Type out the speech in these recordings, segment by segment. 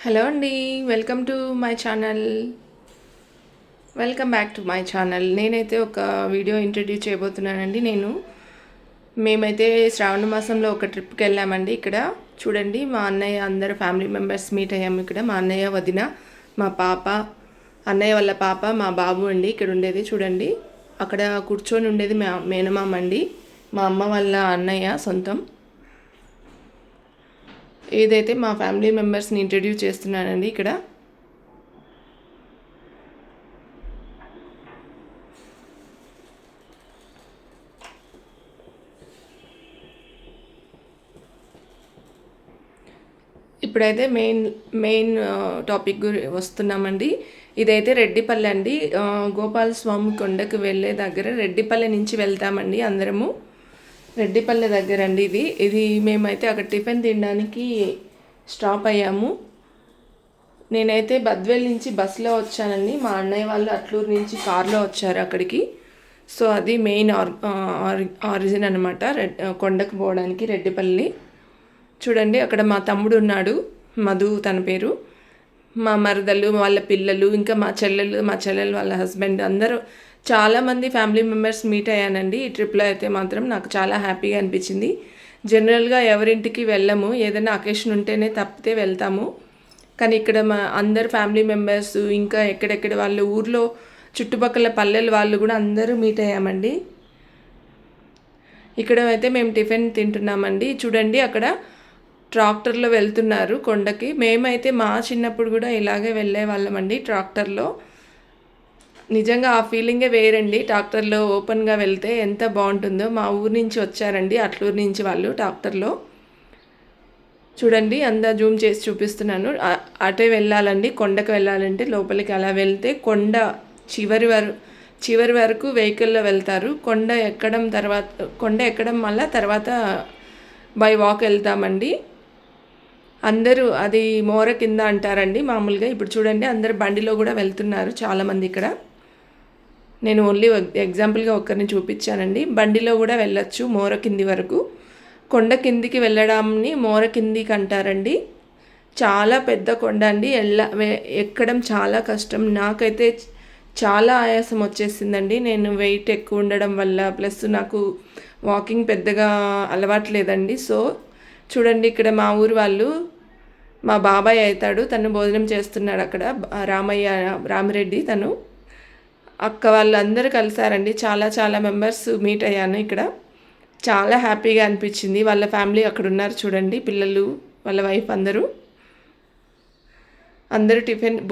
Hello అండి. Welcome to my channel. Welcome back to my channel. నేనైతే ఒక video introduce చేయబోతున్నానండి. మేమైతే శ్రావణ మాసంలో ఒక ట్రిప్కి వెళ్ళామండి. ఇక్కడ చూడండి, మా అన్నయ్య అందరు ఫ్యామిలీ మెంబర్స్ మీట్ అయ్యాము. ఇక్కడ మా అన్నయ్య, వదిన, మా పాప, అన్నయ్య వాళ్ళ పాప, మా బాబు అండి ఇక్కడ ఉండేది. చూడండి, అక్కడ కూర్చొని ఉండేది మా మేనమామ అండి, మా అమ్మ వాళ్ళ అన్నయ్య సొంతం. ఏదైతే మా ఫ్యామిలీ మెంబర్స్ని ఇంట్రడ్యూస్ చేస్తున్నానండి ఇక్కడ. ఇప్పుడైతే మెయిన్ టాపిక్ వస్తున్నామండి. ఇదైతే రెడ్డిపల్లె అండి. గోపాలస్వామి కొండకు వెళ్ళే దగ్గర రెడ్డిపల్లె నుంచి వెళ్తామండి అందరము. రెడ్డిపల్లె దగ్గర అండి ఇది మేమైతే అక్కడ టిఫిన్ తినడానికి స్టాప్ అయ్యాము. నేనైతే బద్వేల్ నుంచి బస్సులో వచ్చానండి. మా అన్నయ్య వాళ్ళు అట్లూరు నుంచి కార్లో వచ్చారు అక్కడికి. సో అది మెయిన్ ఆరిజిన్ అనమాట, కొండకు పోవడానికి రెడ్డిపల్లి. చూడండి, అక్కడ మా తమ్ముడు ఉన్నాడు, మధు తన పేరు. మా మరదలు, వాళ్ళ పిల్లలు, ఇంకా మా చెల్లెలు వాళ్ళ హస్బెండ్, అందరూ చాలామంది ఫ్యామిలీ మెంబర్స్ మీట్ అయ్యానండి. ఈ ట్రిప్లో అయితే మాత్రం నాకు చాలా హ్యాపీగా అనిపించింది. జనరల్గా ఎవరింటికి వెళ్ళము, ఏదైనా అకేషన్ ఉంటేనే తప్పితే వెళ్తాము. కానీ ఇక్కడ మా అందరు ఫ్యామిలీ మెంబర్స్, ఇంకా ఎక్కడెక్కడ వాళ్ళు, ఊర్లో చుట్టుపక్కల పల్లెల వాళ్ళు కూడా అందరూ మీట్ అయ్యామండి. ఇక్కడ అయితే మేము టిఫిన్ తింటున్నామండి. చూడండి, అక్కడ ట్రాక్టర్లో వెళ్తున్నారు కొండకి. మేమైతే మా చిన్నప్పుడు కూడా ఇలాగే వెళ్ళే వాళ్ళమండి ట్రాక్టర్లో. నిజంగా ఆ ఫీలింగే వేరండి. ట్రాక్టర్లో ఓపెన్గా వెళ్తే ఎంత బాగుంటుందో. మా ఊరు నుంచి వచ్చారండి, అట్లూరు నుంచి వాళ్ళు ట్రాక్టర్లో. చూడండి, అంతా జూమ్ చేసి చూపిస్తున్నాను. అటే వెళ్ళాలండి, కొండకు వెళ్ళాలంటే లోపలికి అలా వెళ్తే కొండ చివరి వరకు వెహికల్లో వెళ్తారు. కొండ ఎక్కడం వల్ల తర్వాత బై వాక్ వెళ్తామండి. అందరూ అది మోర కింద అంటారండి మామూలుగా. ఇప్పుడు చూడండి, అందరు బండిలో కూడా వెళ్తున్నారు చాలామంది ఇక్కడ. నేను ఓన్లీ ఎగ్జాంపుల్గా ఒక్కరిని చూపించానండి. బండిలో కూడా వెళ్ళొచ్చు మోర కింది వరకు. కొండ కిందికి వెళ్ళడాన్ని మోర కిందికి అంటారండి. చాలా పెద్ద కొండ అండి. ఎక్కడం చాలా కష్టం. నాకైతే చాలా ఆయాసం వచ్చేసిందండి. నేను వెయిట్ ఎక్కువ ఉండడం వల్ల, ప్లస్ నాకు వాకింగ్ పెద్దగా అలవాట్లేదండి. సో చూడండి, ఇక్కడ మా ఊరు వాళ్ళు, మా బాబాయ్ అవుతాడు, తను భోజనం చేస్తున్నాడు అక్కడ. రామిరెడ్డి తను. అక్క వాళ్ళందరూ కలిసారండి. చాలా మెంబర్స్ మీట్ అయ్యాను ఇక్కడ. చాలా హ్యాపీగా అనిపించింది. వాళ్ళ ఫ్యామిలీ అక్కడ ఉన్నారు చూడండి, పిల్లలు, వాళ్ళ వైఫ్, అందరూ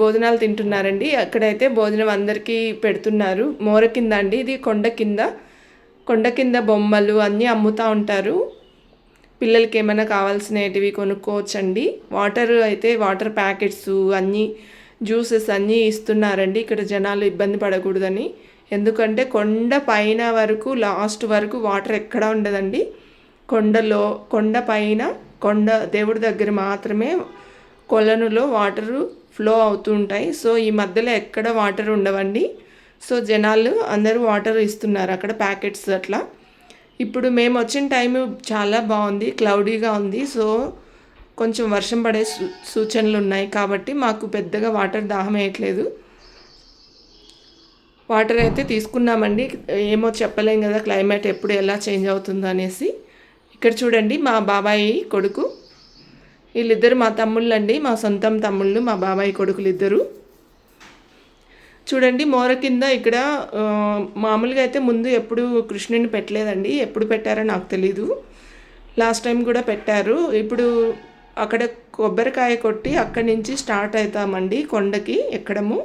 భోజనాలు తింటున్నారండి. అక్కడైతే భోజనం అందరికీ పెడుతున్నారు. మోర కింద అండి ఇది, కొండ కింద బొమ్మలు అన్నీ అమ్ముతూ ఉంటారు. పిల్లలకి ఏమైనా కావాల్సినవి కొనుక్కోవచ్చండి. వాటర్ ప్యాకెట్స్ అన్నీ, జ్యూసెస్ అన్నీ ఇస్తున్నారండి. ఇక్కడ జనాలు ఇబ్బంది పడకూడదని. ఎందుకంటే కొండ పైన వరకు, లాస్ట్ వరకు వాటర్ ఎక్కడా ఉండదండి. కొండ పైన, దేవుడి దగ్గర మాత్రమే కొలనులో వాటరు ఫ్లో అవుతూ ఉంటాయి. సో ఈ మధ్యలో ఎక్కడ వాటర్ ఉండవండి. సో జనాలు అందరూ వాటర్ ఇస్తున్నారు అక్కడ, ప్యాకెట్స్ అట్లా. ఇప్పుడు మేము వచ్చిన టైము చాలా బాగుంది, క్లౌడీగా ఉంది. సో కొంచెం వర్షం పడే సూచనలు ఉన్నాయి కాబట్టి మాకు పెద్దగా వాటర్ దాహం వేయట్లేదు. వాటర్ అయితే తీసుకున్నామండి. ఏమో చెప్పలేం కదా, క్లైమేట్ ఎప్పుడు ఎలా చేంజ్ అవుతుందో అనేసి. ఇక్కడ చూడండి, మా బాబాయి కొడుకు, వీళ్ళిద్దరు మా తమ్ముళ్ళండి, మా సొంతం తమ్ముళ్ళు, మా బాబాయి కొడుకులు ఇద్దరు. చూడండి, మోర కింద ఇక్కడ మామూలుగా అయితే ముందు ఎప్పుడు కృష్ణుని పెట్టలేదండి. ఎప్పుడు పెట్టారో నాకు తెలీదు. లాస్ట్ టైం కూడా పెట్టారు. ఇప్పుడు అక్కడ కొబ్బరికాయ కొట్టి అక్కడి నుంచి స్టార్ట్ అవుతామండి కొండకి ఎక్కడము.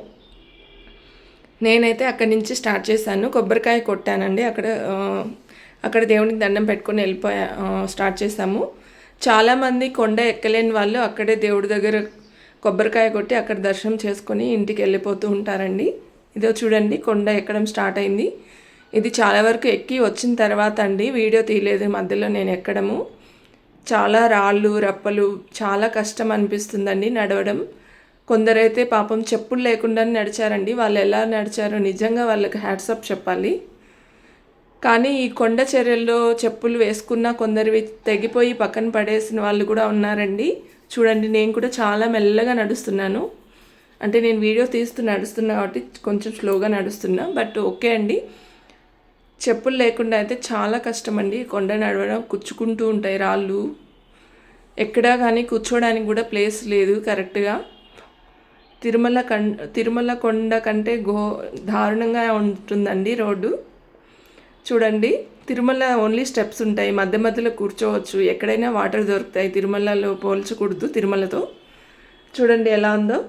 నేనైతే అక్కడి నుంచి స్టార్ట్ చేశాను, కొబ్బరికాయ కొట్టానండి. అక్కడ దేవునికి దండం పెట్టుకొని స్టార్ట్ చేశాము. చాలామంది కొండ ఎక్కలేని వాళ్ళు అక్కడే దేవుడి దగ్గర కొబ్బరికాయ కొట్టి అక్కడ దర్శనం చేసుకొని ఇంటికి వెళ్ళిపోతూ ఉంటారండి. ఇదో చూడండి, కొండ ఎక్కడం స్టార్ట్ అయింది. ఇది చాలా వరకు ఎక్కి వచ్చిన తర్వాత అండి, వీడియో తీయలేదు మధ్యలో నేను ఎక్కడము. చాలా రాళ్ళు రప్పలు, చాలా కష్టం అనిపిస్తుందండి నడవడం. కొందరైతే పాపం చెప్పులు లేకుండానే నడిచారండి. వాళ్ళు ఎలా నడిచారో నిజంగా వాళ్ళకి హ్యాట్సప్ చెప్పాలి. కానీ ఈ కొండ చర్యల్లో చెప్పులు వేసుకున్న కొందరివి తెగిపోయి పక్కన పడేసిన వాళ్ళు కూడా ఉన్నారండి. చూడండి నేను కూడా చాలా మెల్లగా నడుస్తున్నాను. అంటే నేను వీడియో తీస్తూ నడుస్తున్నా కాబట్టి కొంచెం స్లోగా నడుస్తున్నా. బట్ ఓకే అండి. చెప్పులు లేకుండా అయితే చాలా కష్టం అండి. కొండ నడవడం కుచ్చుకుంటూ ఉంటాయి రాళ్ళు. ఎక్కడా కానీ కూర్చోడానికి కూడా ప్లేస్ లేదు కరెక్ట్గా. తిరుమల కొండ కంటే దారుణంగా ఉంటుందండి రోడ్డు. చూడండి తిరుమల ఓన్లీ స్టెప్స్ ఉంటాయి, మధ్య మధ్యలో కూర్చోవచ్చు, ఎక్కడైనా వాటర్ దొరుకుతాయి. తిరుమలలో పోల్చకూడదు తిరుమలతో. చూడండి ఎలా ఉందో.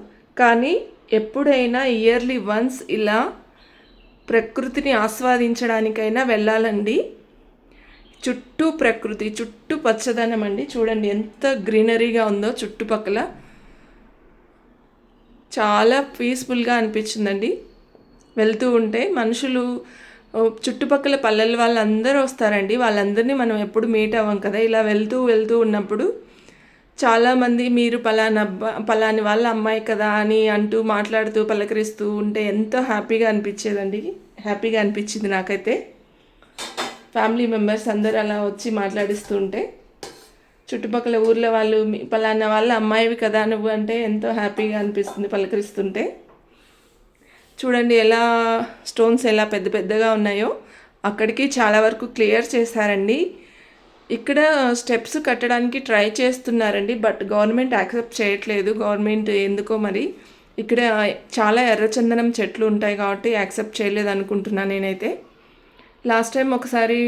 కానీ ఎప్పుడైనా ఇయర్లీ వన్స్ ఇలా ప్రకృతిని ఆస్వాదించడానికైనా వెళ్ళాలండి. చుట్టూ ప్రకృతి, చుట్టూ పచ్చదనం అండి. చూడండి ఎంత గ్రీనరీగా ఉందో చుట్టుపక్కల. చాలా పీస్ఫుల్గా అనిపించిందండి వెళ్తూ ఉంటే. మనుషులు చుట్టుపక్కల పల్లెల వాళ్ళందరూ వస్తారండి. వాళ్ళందరినీ మనం ఎప్పుడు మీట్ అవ్వం కదా. ఇలా వెళ్తూ ఉన్నప్పుడు చాలామంది మీరు పలాని వాళ్ళ అమ్మాయి కదా అని అంటూ మాట్లాడుతూ పలకరిస్తూ ఉంటే ఎంతో హ్యాపీగా అనిపించింది నాకైతే. ఫ్యామిలీ మెంబర్స్ అందరూ అలా వచ్చి మాట్లాడిస్తూ ఉంటే, చుట్టుపక్కల ఊర్లో వాళ్ళు పలానా వాళ్ళ అమ్మాయివి కదా నువ్వు అంటే ఎంతో హ్యాపీగా అనిపిస్తుంది పలకరిస్తుంటే. చూడండి ఎలా స్టోన్స్ ఎలా పెద్ద పెద్దగా ఉన్నాయో. అక్కడికి చాలా వరకు క్లియర్ చేశారండి. ఇక్కడ స్టెప్స్ కట్టడానికి ట్రై చేస్తున్నారండి, బట్ గవర్నమెంట్ యాక్సెప్ట్ చేయట్లేదు. గవర్నమెంట్ ఎందుకో మరి. ఇక్కడ చాలా ఎర్రచందనం చెట్లు ఉంటాయి కాబట్టి యాక్సెప్ట్ చేయలేదు అనుకుంటున్నాను నేనైతే. లాస్ట్ టైం ఒకసారి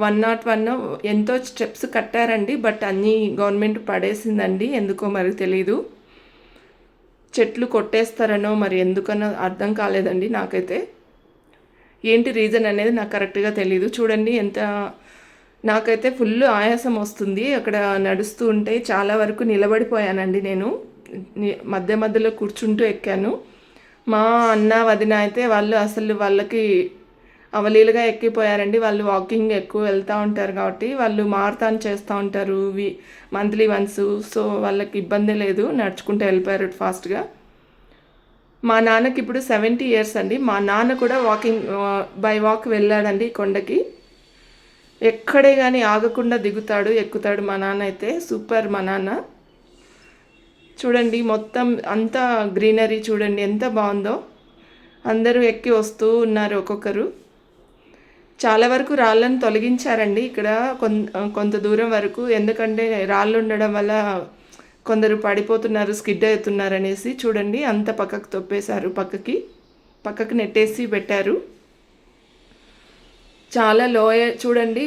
101 ఎంతో స్టెప్స్ కట్టారండి, బట్ అన్నీ గవర్నమెంట్ పడేసిందండి. ఎందుకో మరి తెలీదు. చెట్లు కొట్టేస్తారనో మరి ఎందుకనో అర్థం కాలేదండి నాకైతే. ఏంటి రీజన్ అనేది నాకు కరెక్ట్గా తెలీదు. చూడండి నాకైతే ఫుల్ ఆయాసం వస్తుంది అక్కడ నడుస్తూ ఉంటే. చాలా వరకు నిలబడిపోయానండి నేను. మధ్య మధ్యలో కూర్చుంటూ ఎక్కాను. మా అన్న వదిన అయితే వాళ్ళకి అవలీలుగా ఎక్కిపోయారండి. వాళ్ళు వాకింగ్ ఎక్కువ వెళ్తూ ఉంటారు కాబట్టి వాళ్ళు మారథాన్ చేస్తూ ఉంటారు మంత్లీ వన్స్. సో వాళ్ళకి ఇబ్బంది లేదు, నడుచుకుంటూ వెళ్ళిపోయారు ఫాస్ట్గా. మా నాన్నకి ఇప్పుడు 70 years అండి. మా నాన్న కూడా బై వాక్ వెళ్ళాడండి కొండకి. ఎక్కడే కానీ ఆగకుండా ఎక్కుతాడు మా నాన్న అయితే. సూపర్ మా నాన్న. చూడండి మొత్తం అంతా గ్రీనరీ చూడండి ఎంత బాగుందో. అందరూ ఎక్కి వస్తూ ఉన్నారు ఒక్కొక్కరు. చాలా వరకు రాళ్ళను తొలగించారండి ఇక్కడ కొంత దూరం వరకు. ఎందుకంటే రాళ్ళు ఉండడం వల్ల కొందరు పడిపోతున్నారు, స్కిడ్ అవుతున్నారు అనేసి. చూడండి అంత పక్కకు తొప్పేశారు, పక్కకి నెట్టేసి పెట్టారు. చాలా లోయ చూడండి.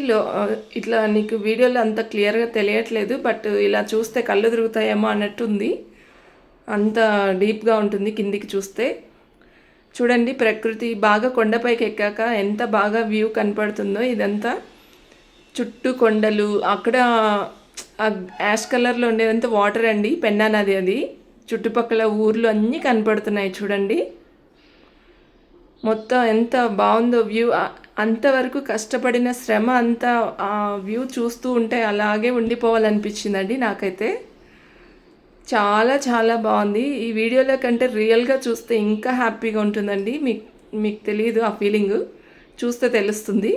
ఇట్లా నీకు వీడియోలో అంత క్లియర్గా తెలియట్లేదు, బట్ ఇలా చూస్తే కళ్ళు తిరుగుతాయేమో అన్నట్టుంది. అంత డీప్గా ఉంటుంది కిందికి చూస్తే. చూడండి ప్రకృతి బాగా కొండపైకి ఎక్కాక ఎంత బాగా వ్యూ కనపడుతుందో. ఇదంతా చుట్టూ కొండలు, అక్కడ యాష్ కలర్లో ఉండేదంతా వాటర్ అండి, పెన్నా నది అది. చుట్టుపక్కల ఊర్లు అన్నీ కనపడుతున్నాయి చూడండి. మొత్తం ఎంత బాగుందో వ్యూ. అంతవరకు కష్టపడిన శ్రమ అంతా ఆ వ్యూ చూస్తూ ఉంటే అలాగే ఉండిపోవాలనిపించిందండి నాకైతే. చాలా చాలా బాగుంది. ఈ వీడియోలో కంటే రియల్గా చూస్తే ఇంకా హ్యాపీగా ఉంటుందండి. మీకు తెలియదు ఆ ఫీలింగ్, చూస్తే తెలుస్తుంది.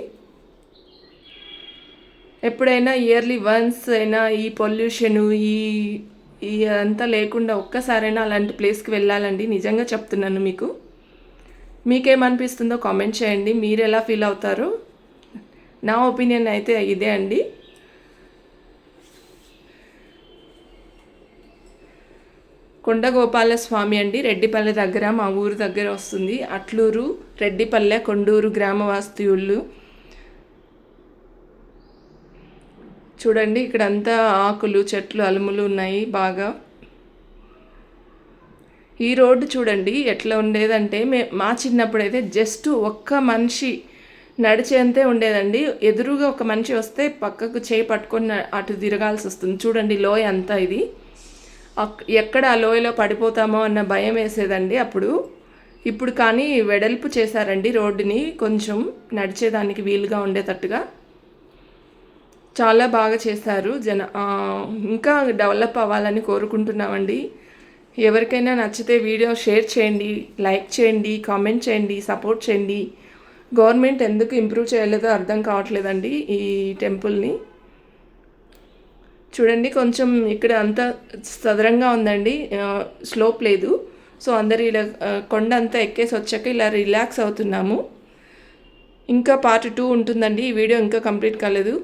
ఎప్పుడైనా ఇయర్లీ వన్స్ అయినా ఈ పొల్యూషను ఈ అంతా లేకుండా ఒక్కసారైనా అలాంటి ప్లేస్కి వెళ్ళాలండి. నిజంగా చెప్తున్నాను మీకు. మీకేమనిపిస్తుందో కామెంట్ చేయండి. మీరు ఎలా ఫీల్ అవుతారో. నా ఒపీనియన్ అయితే ఇదే అండి. కొండగోపాల స్వామి అండి, రెడ్డిపల్లె దగ్గర, మా ఊరు దగ్గర వస్తుంది. అట్లూరు, రెడ్డిపల్లె, కొండూరు గ్రామవాస్తవ్యులు. చూడండి ఇక్కడంతా ఆకులు, చెట్లు, అలుములు ఉన్నాయి బాగా. ఈ రోడ్డు చూడండి ఎట్లా ఉండేదంటే మా చిన్నప్పుడైతే జస్ట్ ఒక్క మనిషి నడిచేంతే ఉండేదండి. ఎదురుగా ఒక మనిషి వస్తే పక్కకు చేయి పట్టుకొని అటు తిరగాల్సి వస్తుంది. చూడండి లోయ అంతా ఇది. ఎక్కడ ఆ లోయలో పడిపోతామో అన్న భయం వేసేదండి అప్పుడు. ఇప్పుడు కానీ వెడల్పు చేశారండి రోడ్డుని, కొంచెం నడిచేదానికి వీలుగా ఉండేటట్టుగా చాలా బాగా చేశారు. ఇంకా డెవలప్ అవ్వాలని కోరుకుంటున్నామండి. ఎవరికైనా నచ్చితే వీడియో షేర్ చేయండి, లైక్ చేయండి, కామెంట్ చేయండి, సపోర్ట్ చేయండి. గవర్నమెంట్ ఎందుకు ఇంప్రూవ్ చేయలేదో అర్థం కావట్లేదండి ఈ టెంపుల్ని. చూడండి కొంచెం ఇక్కడ అంతా సదరంగా ఉందండి, స్లోప్ లేదు. సో అందరు ఇలా కొండ అంతా ఎక్కేసి వచ్చాక ఇలా రిలాక్స్ అవుతున్నాము. ఇంకా పార్ట్ 2 ఉంటుందండి, ఈ వీడియో ఇంకా కంప్లీట్ కాలేదు.